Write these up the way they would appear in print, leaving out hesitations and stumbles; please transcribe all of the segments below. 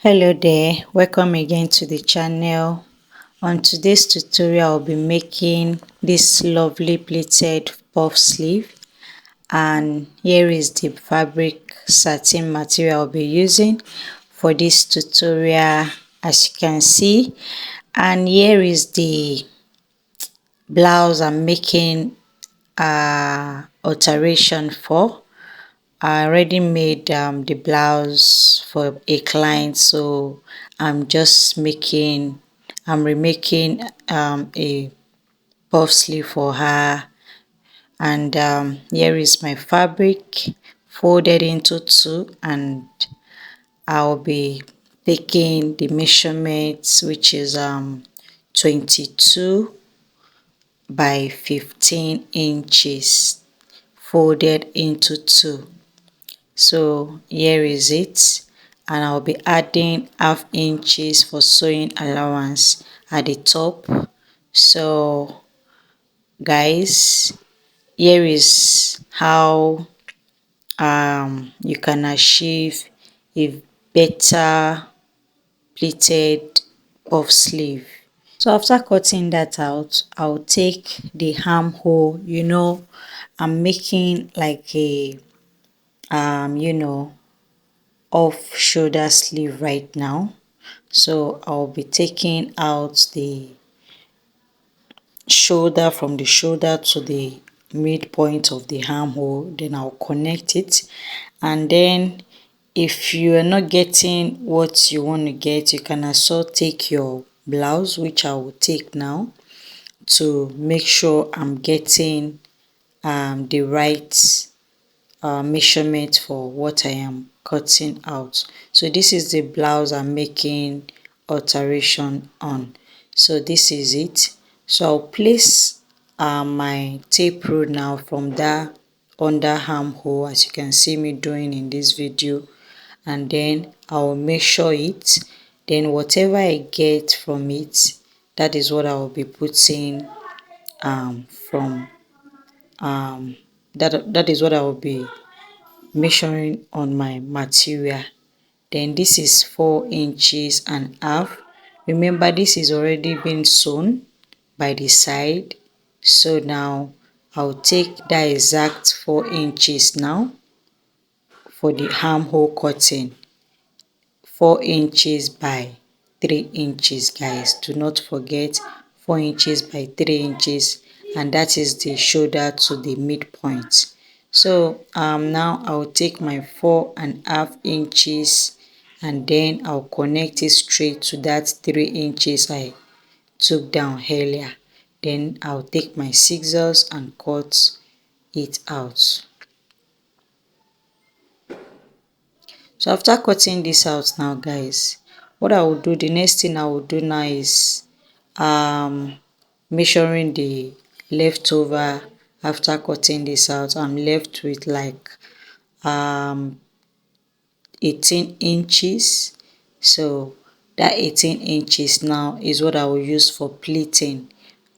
Hello there, welcome again to the channel. On today's tutorial I'll be making this lovely pleated puff sleeve, and here is the fabric satin material I'll be using for this tutorial, as you can see. And here is the blouse I'm making alteration for. I already made the blouse for a client, so I'm just I'm remaking a puff sleeve for her. And here is my fabric folded into two, and I'll be taking the measurements, which is 22 by 15 inches folded into two. So here is it, and I'll be adding half inches for sewing allowance at the top. So guys, here is how you can achieve a better pleated puff sleeve. So after cutting that out, I'll take the armhole. I'm making like a off shoulder sleeve right now. So I'll be taking out the shoulder, from the shoulder to the midpoint of the armhole, then I'll connect it. And then if you are not getting what you want to get, you can also take your blouse, which I will take now, to make sure I'm getting the right measurement for what I am cutting out. So this is the blouse I'm making alteration on. So this is it. So I'll place my tape rule now from that under armhole, as you can see me doing in this video, and then I'll measure it. Then whatever I get from it, that is what I will be putting from that is what I will be measuring on my material. Then this is 4.5 inches. Remember, this is already been sewn by the side, so now I'll take that exact 4 inches now for the armhole cutting. 4 inches by 3 inches, guys, do not forget, 4 inches by 3 inches, and that is the shoulder to the midpoint. So now I'll take my 4.5 inches, and then I'll connect it straight to that 3 inches I took down earlier. Then I'll take my scissors and cut it out. So after cutting this out now, guys, what I will do, the next thing I will do now is measuring the leftover. After cutting this out, I'm left with like 18 inches. So that 18 inches now is what I will use for pleating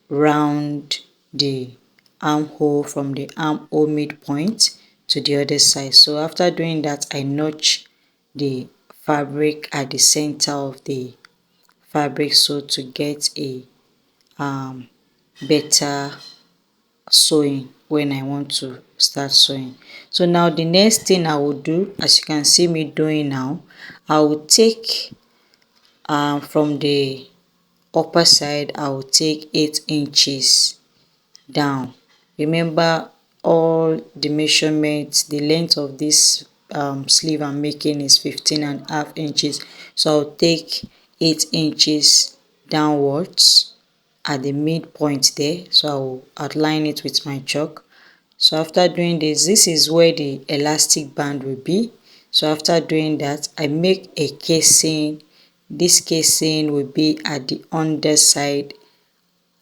round the armhole, from the armhole midpoint to the other side. So after doing that, I notch the fabric at the center of the fabric, so to get a better sewing when I want to start sewing. So now the next thing I will do, as you can see me doing now, I will take from the upper side, I will take 8 inches down. Remember, all the measurements, the length of this sleeve I'm making is 15.5 inches. So I'll take 8 inches downwards at the midpoint there. So I'll outline it with my chalk. So after doing this, this is where the elastic band will be. So after doing that, I make a casing. This casing will be at the underside,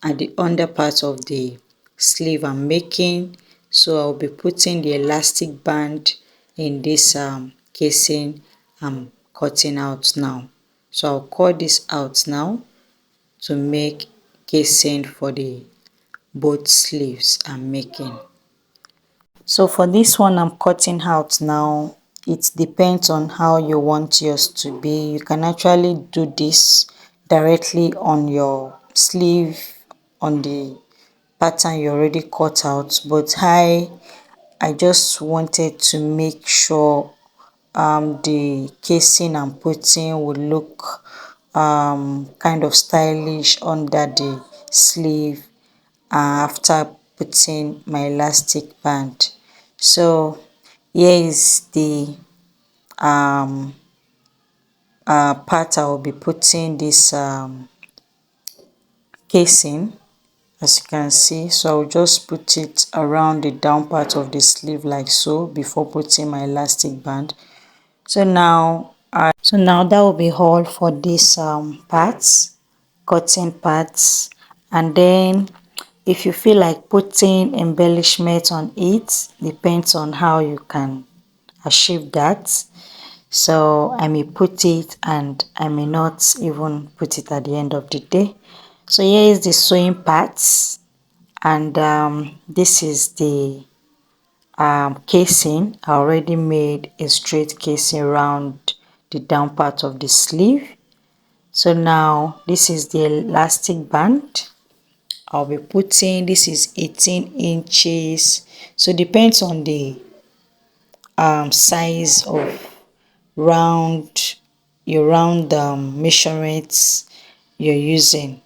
at the under part of the sleeve I'm making. So I'll be putting the elastic band in this casing I'm cutting out now. So I'll cut this out now to make casing for the both sleeves I'm making. So for this one I'm cutting out now, it depends on how you want yours to be. You can actually do this directly on your sleeve, on the pattern you already cut out, but I just wanted to make sure the casing I'm putting would look kind of stylish under the sleeve after putting my elastic band. So here is the part I will be putting this casing, as you can see. So I'll just put it around the down part of the sleeve like so before putting my elastic band. So now that will be all for this parts, cutting parts. And then if you feel like putting embellishment on it, depends on how you can achieve that. So I may put it and I may not even put it at the end of the day. So here is the sewing parts, and this is the casing. I already made a straight casing around the down part of the sleeve. So now this is the elastic band I'll be putting. This is 18 inches, so depends on the size of round your round measurements you're using.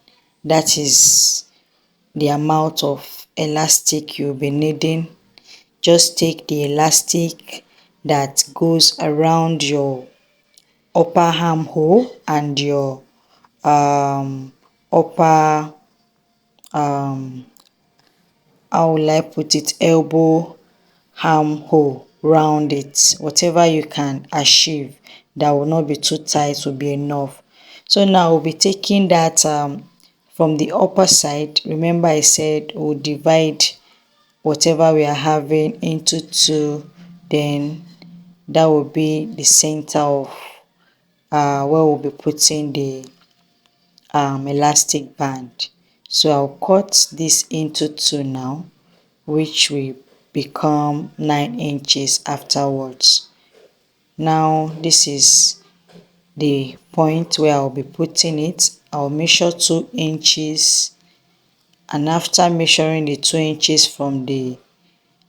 That is the amount of elastic you'll be needing. Just take the elastic that goes around your upper armhole and your upper how will I put it, elbow armhole, round it. Whatever you can achieve that will not be too tight will be enough. So now we'll be taking that from the upper side. Remember I said we'll divide whatever we are having into two, then that will be the center of where we'll be putting the elastic band. So I'll cut this into two now, which will become 9 inches afterwards. Now this is the point where I'll be putting it. I'll measure 2 inches, and after measuring the 2 inches from the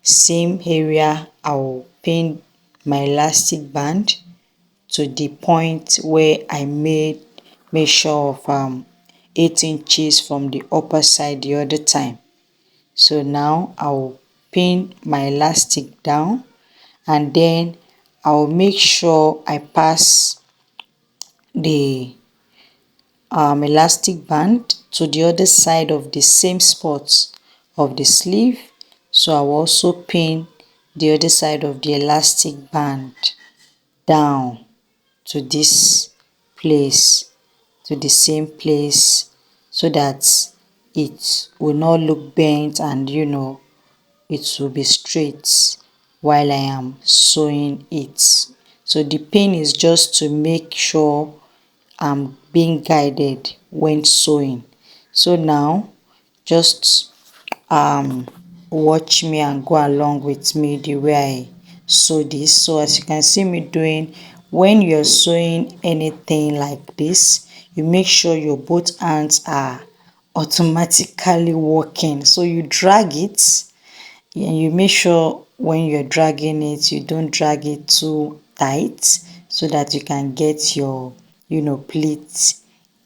same area, I'll pin my elastic band to the point where I made measure of 8 inches from the upper side the other time. So now I'll pin my elastic down, and then I'll make sure I pass the elastic band to the other side of the same spot of the sleeve. So I'll also pin the other side of the elastic band down to this place, to the same place, so that it will not look bent, and it will be straight while I am sewing it. So the pin is just to make sure I'm being guided when sewing. So now just watch me and go along with me the way I sew this. So as you can see me doing, when you're sewing anything like this, you make sure your both hands are automatically working. So you drag it, and you make sure when you're dragging it, you don't drag it too tight, so that you can get your pleats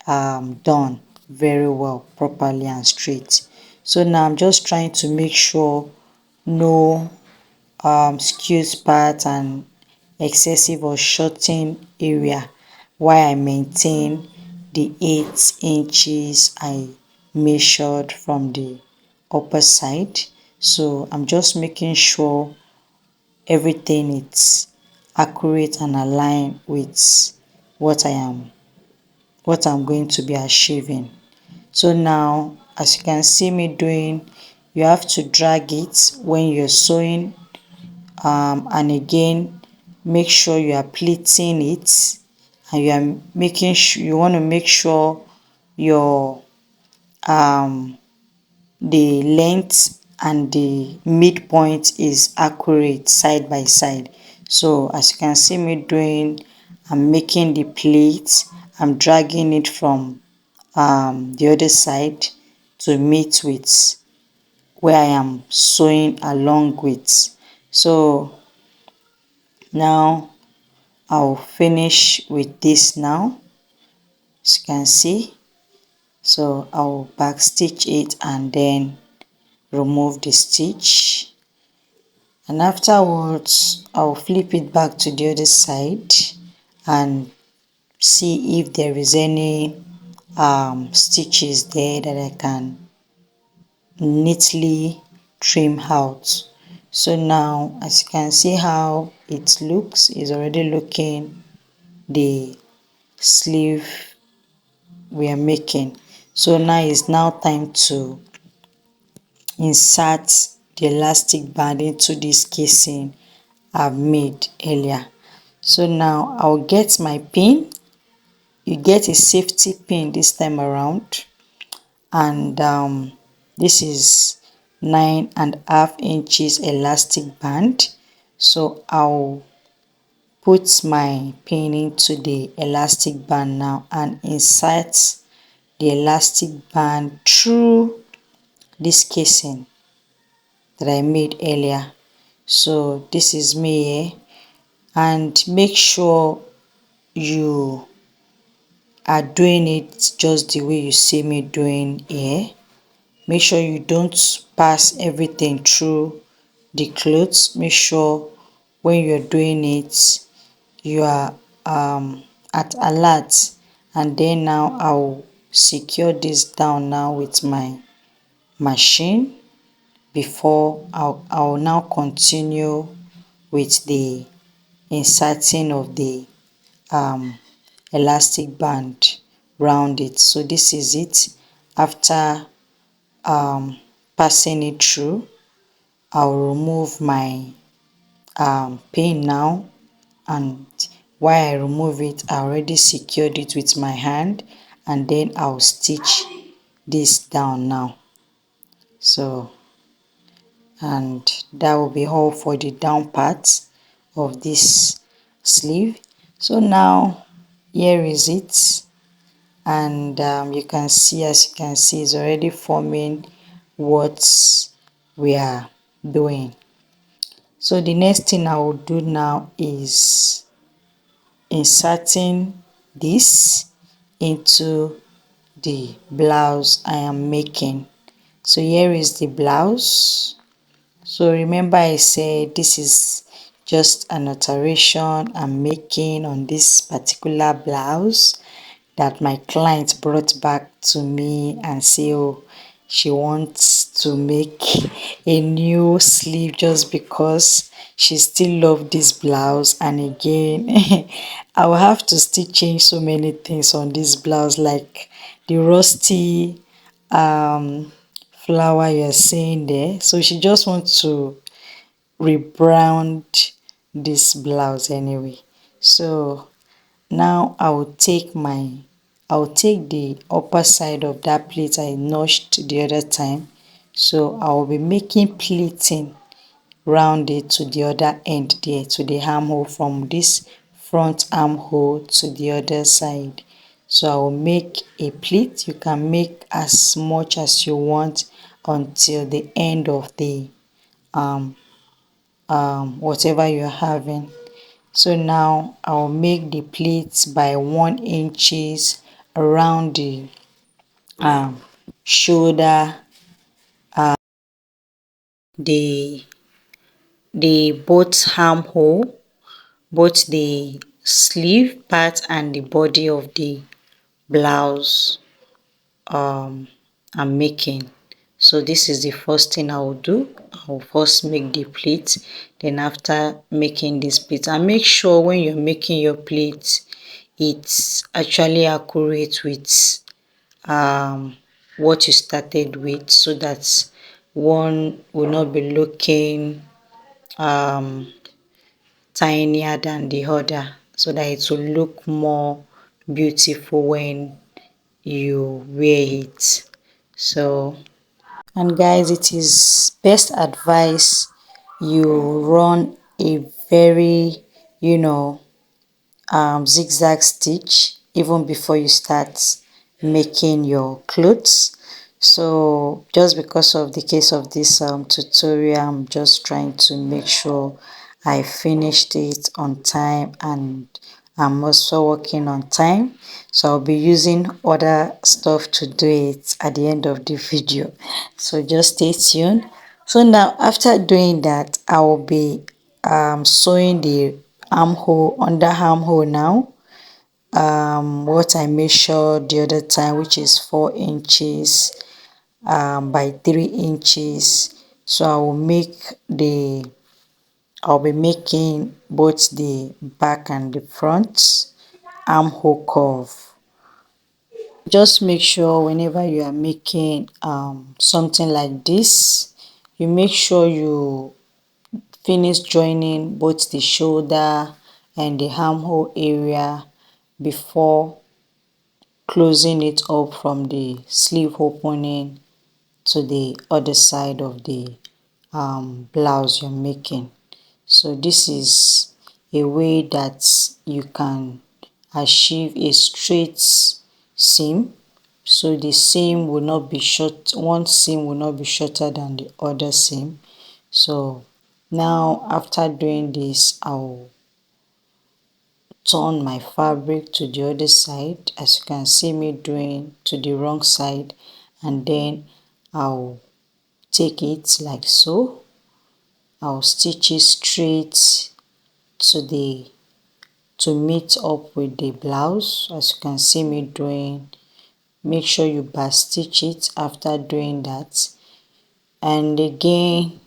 done very well, properly and straight. So now I'm just trying to make sure no skewed part and excessive or shorting area, while I maintain the 8 inches I measured from the upper side. So I'm just making sure everything is accurate and aligned with what I'm going to be achieving. So now as you can see me doing, you have to drag it when you're sewing, and again make sure you are pleating it, and you are making sure, you want to make sure your the length and the midpoint is accurate side by side. So as you can see me doing, I'm making the pleat, I'm dragging it from the other side to meet with where I am sewing along with. So now I'll finish with this now, as you can see. So I'll back stitch it and then remove the stitch, and afterwards I'll flip it back to the other side and see if there is any stitches there that I can neatly trim out. So now as you can see how it looks, is already looking the sleeve we are making. So now it's now time to insert the elastic band into this casing I've made earlier. So now I'll get my pin. You get a safety pin this time around, and this is 9.5 inches elastic band. So I'll put my pin into the elastic band now and insert the elastic band through this casing that I made earlier. So this is me here, and make sure you are doing it just the way you see me doing here. Make sure you don't pass everything through the clothes. Make sure when you're doing it you are at alert. And then now I'll secure this down now with my machine before I'll now continue with the inserting of the elastic band round it. So this is it. After passing it through, I'll remove my pin now, and while I remove it, I already secured it with my hand, and then I'll stitch this down now. So, and that will be all for the down part of this sleeve. So now here is it, and you can see, as you can see, it's already forming what we are doing. So the next thing I will do now is inserting this into the blouse I am making. So here is the blouse. So remember I said this is just an alteration I'm making on this particular blouse that my client brought back to me and say, oh, she wants to make a new sleeve just because she still loves this blouse. And again, I will have to still change so many things on this blouse, like the rusty flower you're seeing there. So she just wants to rebrand this blouse anyway. So now I'll take the upper side of that plate I notched the other time. So I'll be making pleating round it to the other end there, to the armhole, from this front armhole to the other side. So I'll make a pleat. You can make as much as you want until the end of the whatever you're having. So now I'll make the pleats by 1 inches around the shoulder, the both armhole, both the sleeve part and the body of the blouse I'm making. So this is the first thing I will do. I will first make the pleat, then after making this pleat, and make sure when you're making your pleat it's actually accurate with what you started with, so that one will not be looking tinier than the other, so that it will look more beautiful when you wear it. So, and guys, it is best advice you run a very, you know, zigzag stitch even before you start making your clothes. So just because of the case of this tutorial, I'm just trying to make sure I finished it on time, and I'm also working on time, so I'll be using other stuff to do it at the end of the video, so just stay tuned. So now after doing that, I will be sewing the armhole, under armhole now, what I measured the other time, which is 4 inches by 3 inches. So I'll be making both the back and the front armhole curve. Just make sure whenever you are making something like this, you make sure you finish joining both the shoulder and the armhole area before closing it up from the sleeve opening to the other side of the blouse you're making. So this is a way that you can achieve a straight seam, so the seam will not be short, one seam will not be shorter than the other seam. So now after doing this, I'll turn my fabric to the other side, as you can see me doing to the wrong side, and then I'll take it like so. I'll stitch it straight to meet up with the blouse, as you can see me doing. Make sure you back stitch it after doing that. And again,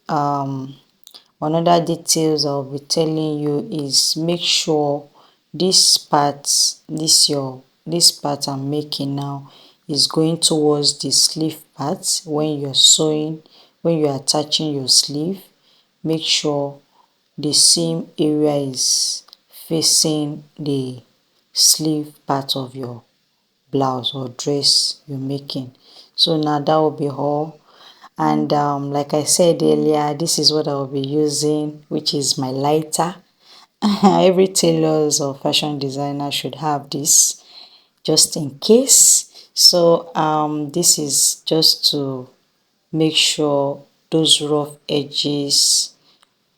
another details I'll be telling you is make sure this part, this part I'm making now is going towards the sleeve part. When you're sewing, when you're attaching your sleeve, make sure the seam area is facing the sleeve part of your blouse or dress you're making. So now that will be all. And like I said earlier, this is what I will be using, which is my lighter. Every tailors or fashion designer should have this just in case. So this is just to make sure those rough edges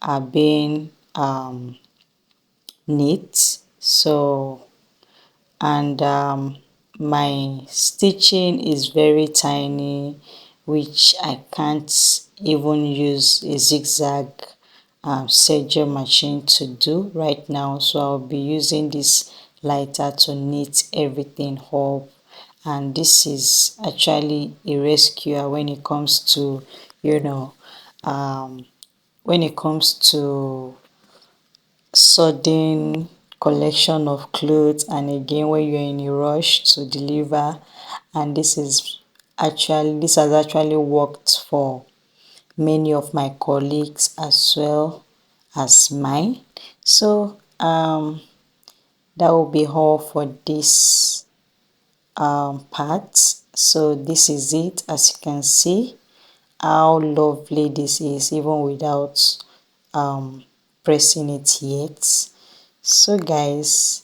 are being neat. So, and my stitching is very tiny, which I can't even use a zigzag serger machine to do right now. So I'll be using this lighter to knit everything up, and this is actually a rescuer when it comes to, you know, when it comes to sudden collection of clothes, and again when you're in a rush to deliver. And this has actually worked for many of my colleagues as well as mine. So that will be all for this part. So this is it. As you can see how lovely this is, even without pressing it yet. So guys,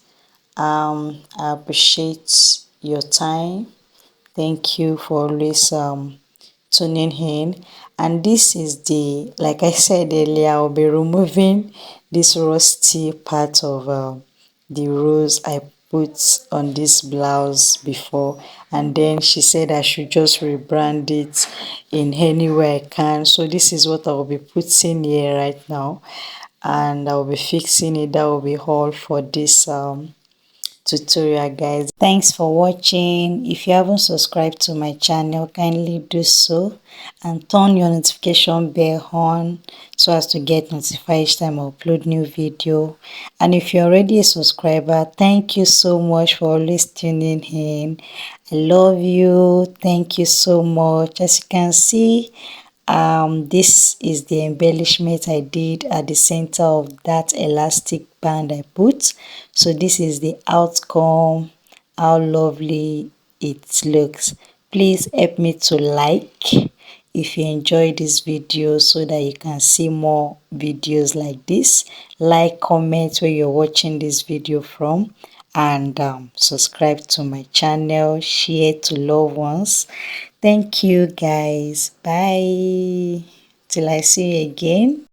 I appreciate your time. Thank you for always tuning in. And this is the, like I said earlier, I'll be removing this rusty part of the rose I put on this blouse before, and then she said I should just rebrand it in any way I can. So this is what I will be putting here right now, and I'll be fixing it. That will be all for this tutorial, guys. Thanks for watching. If you haven't subscribed to my channel, kindly do so and turn your notification bell on so as to get notified each time I upload new video. And if you're already a subscriber, thank you so much for always tuning in. I love you. Thank you so much. As you can see, this is the embellishment I did at the center of that elastic band I put. So this is the outcome, how lovely it looks. Please help me to like if you enjoyed this video so that you can see more videos like this. Like, comment where you're watching this video from, and subscribe to my channel, share to loved ones. Thank you guys. Bye till I see you again.